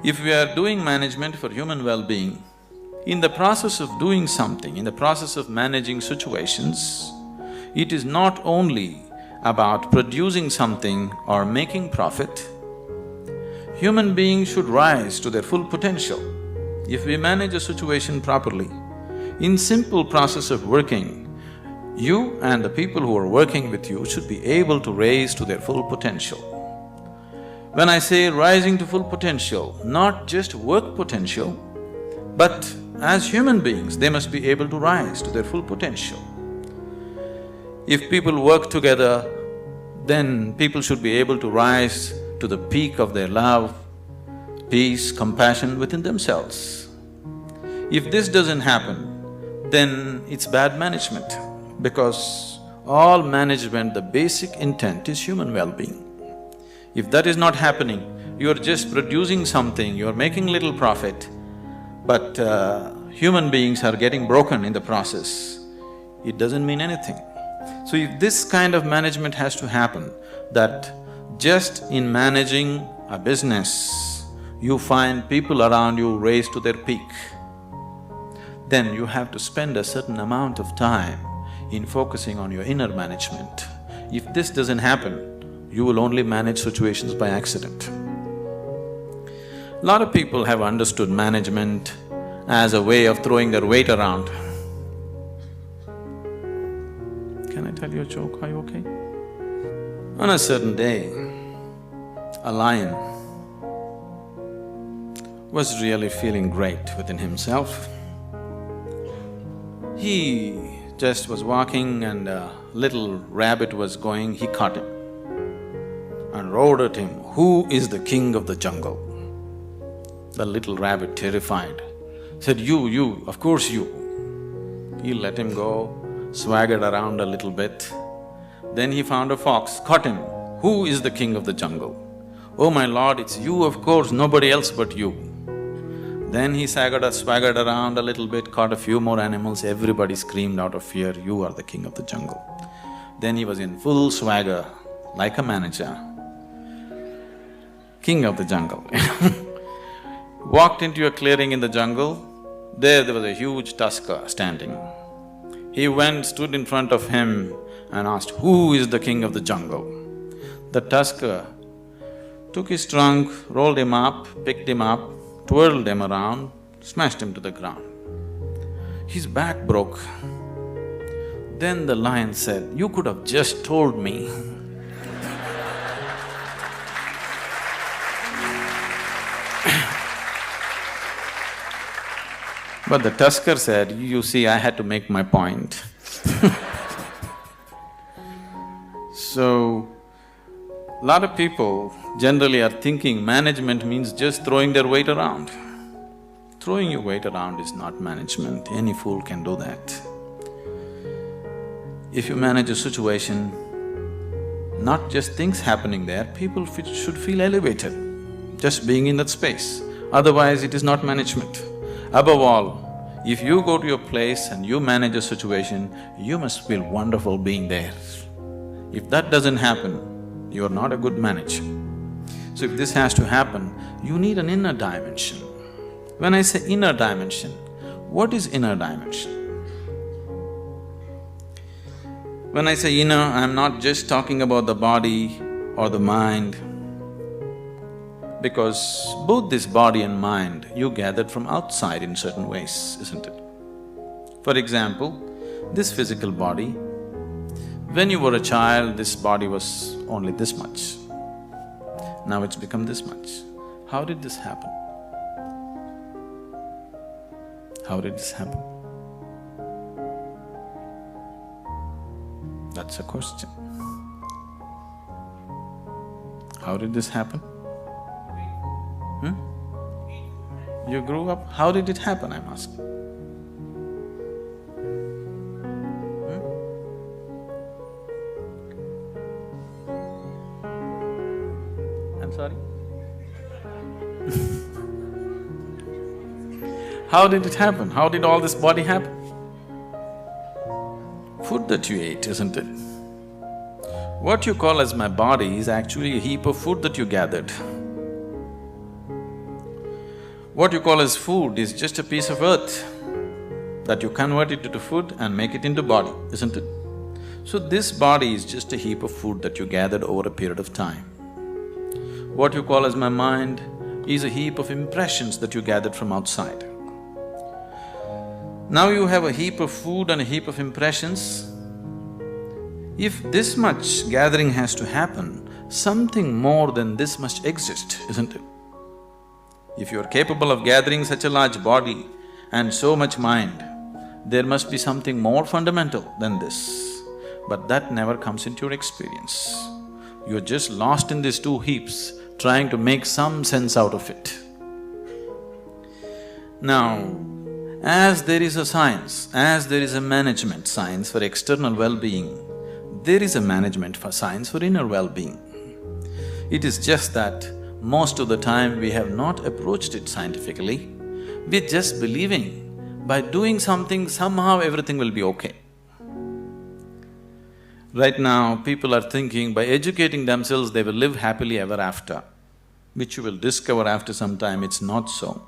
If we are doing management for human well-being, in the process of doing something, in the process of managing situations, it is not only about producing something or making profit. Human beings should rise to their full potential. If we manage a situation properly, in simple process of working, you and the people who are working with you should be able to raise to their full potential. When I say rising to full potential, not just work potential, but as human beings, they must be able to rise to their full potential. If people work together, then people should be able to rise to the peak of their love, peace, compassion within themselves. If this doesn't happen, then it's bad management, because all management, the basic intent is human well-being. If that is not happening, you're just producing something, you're making little profit, but human beings are getting broken in the process, it doesn't mean anything. So if this kind of management has to happen, that just in managing a business, you find people around you raise to their peak, then you have to spend a certain amount of time in focusing on your inner management. If this doesn't happen, you will only manage situations by accident. A lot of people have understood management as a way of throwing their weight around. Can I tell you a joke? Are you okay? On a certain day, a lion was really feeling great within himself. He just was walking and a little rabbit was going, he caught him and roared at him, "Who is the king of the jungle?" The little rabbit, terrified, said, You, of course you." He let him go, swaggered around a little bit. Then he found a fox, caught him, "Who is the king of the jungle?" "Oh my lord, it's you, of course, nobody else but you." Then he swaggered around a little bit, caught a few more animals, everybody screamed out of fear, "You are the king of the jungle." Then he was in full swagger, like a manager, king of the jungle Walked into a clearing in the jungle, there was a huge tusker standing. He went, stood in front of him and asked, "Who is the king of the jungle?" The tusker took his trunk, rolled him up, picked him up, twirled him around, smashed him to the ground. His back broke. Then the lion said, "You could have just told me." But the tusker said, "You see, I had to make my point." So, a lot of people generally are thinking management means just throwing their weight around. Throwing your weight around is not management, any fool can do that. If you manage a situation, not just things happening there, people should feel elevated just being in that space, otherwise it is not management. Above all, if you go to a place and you manage a situation, you must feel wonderful being there. If that doesn't happen, you are not a good manager. So if this has to happen, you need an inner dimension. When I say inner dimension, what is inner dimension? When I say inner, I'm not just talking about the body or the mind, because both this body and mind you gathered from outside in certain ways, isn't it? For example, this physical body, when you were a child, this body was only this much. Now it's become this much. How did this happen? How did this happen? That's a question. How did this happen? You grew up, how did it happen, I'm asking? I'm sorry? How did it happen? How did all this body happen? Food that you ate, isn't it? What you call as my body is actually a heap of food that you gathered. What you call as food is just a piece of earth that you convert it into food and make it into body, isn't it? So this body is just a heap of food that you gathered over a period of time. What you call as my mind is a heap of impressions that you gathered from outside. Now you have a heap of food and a heap of impressions. If this much gathering has to happen, something more than this must exist, isn't it? If you're capable of gathering such a large body and so much mind, there must be something more fundamental than this. But that never comes into your experience. You're just lost in these two heaps, trying to make some sense out of it. Now, as there is a science, as there is a management science for external well-being, there is a management for science for inner well-being. It is just that most of the time we have not approached it scientifically. We're just believing by doing something somehow everything will be okay. Right now, people are thinking by educating themselves they will live happily ever after, which you will discover after some time it's not so.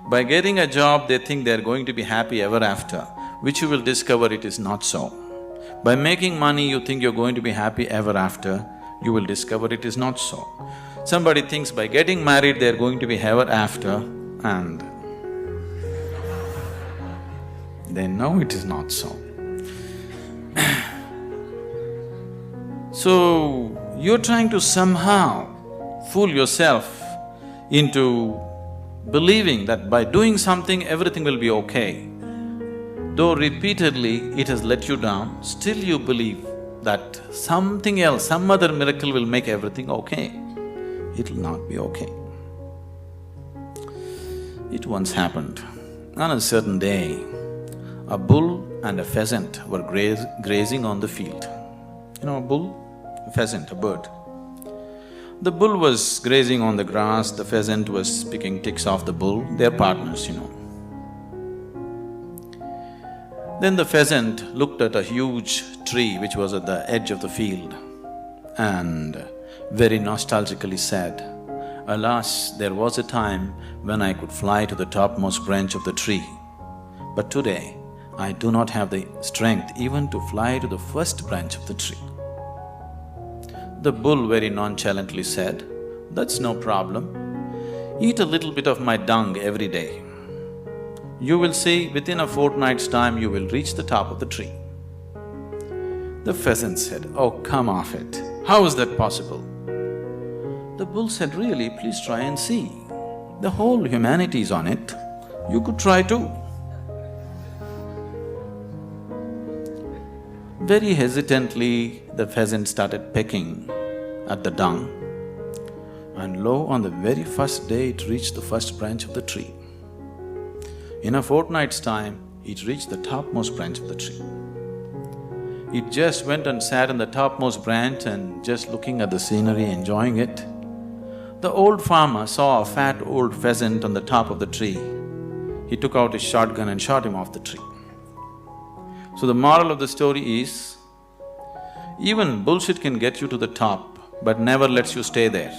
By getting a job, they think they're going to be happy ever after, which you will discover it is not so. By making money, you think you're going to be happy ever after, you will discover it is not so. Somebody thinks by getting married they're going to be ever after, and they know it is not so. So, you're trying to somehow fool yourself into believing that by doing something everything will be okay. Though repeatedly it has let you down, still you believe that something else, some other miracle will make everything okay. It'll not be okay. It once happened. On a certain day, a bull and a pheasant were grazing on the field. You know a bull? A pheasant, a bird. The bull was grazing on the grass, the pheasant was picking ticks off the bull, they're partners, you know. Then the pheasant looked at a huge tree which was at the edge of the field and very nostalgically said, "Alas, there was a time when I could fly to the topmost branch of the tree, but today I do not have the strength even to fly to the first branch of the tree." The bull very nonchalantly said, "That's no problem. Eat a little bit of my dung every day. You will see, within a fortnight's time you will reach the top of the tree." The pheasant said, "Oh, come off it. How is that possible?" The bull said, "Really, please try and see. The whole humanity is on it. You could try too." Very hesitantly, the pheasant started pecking at the dung, and lo, on the very first day it reached the first branch of the tree. In a fortnight's time, it reached the topmost branch of the tree. It just went and sat on the topmost branch and just looking at the scenery, enjoying it. The old farmer saw a fat old pheasant on the top of the tree. He took out his shotgun and shot him off the tree. So the moral of the story is, even bullshit can get you to the top, but never lets you stay there.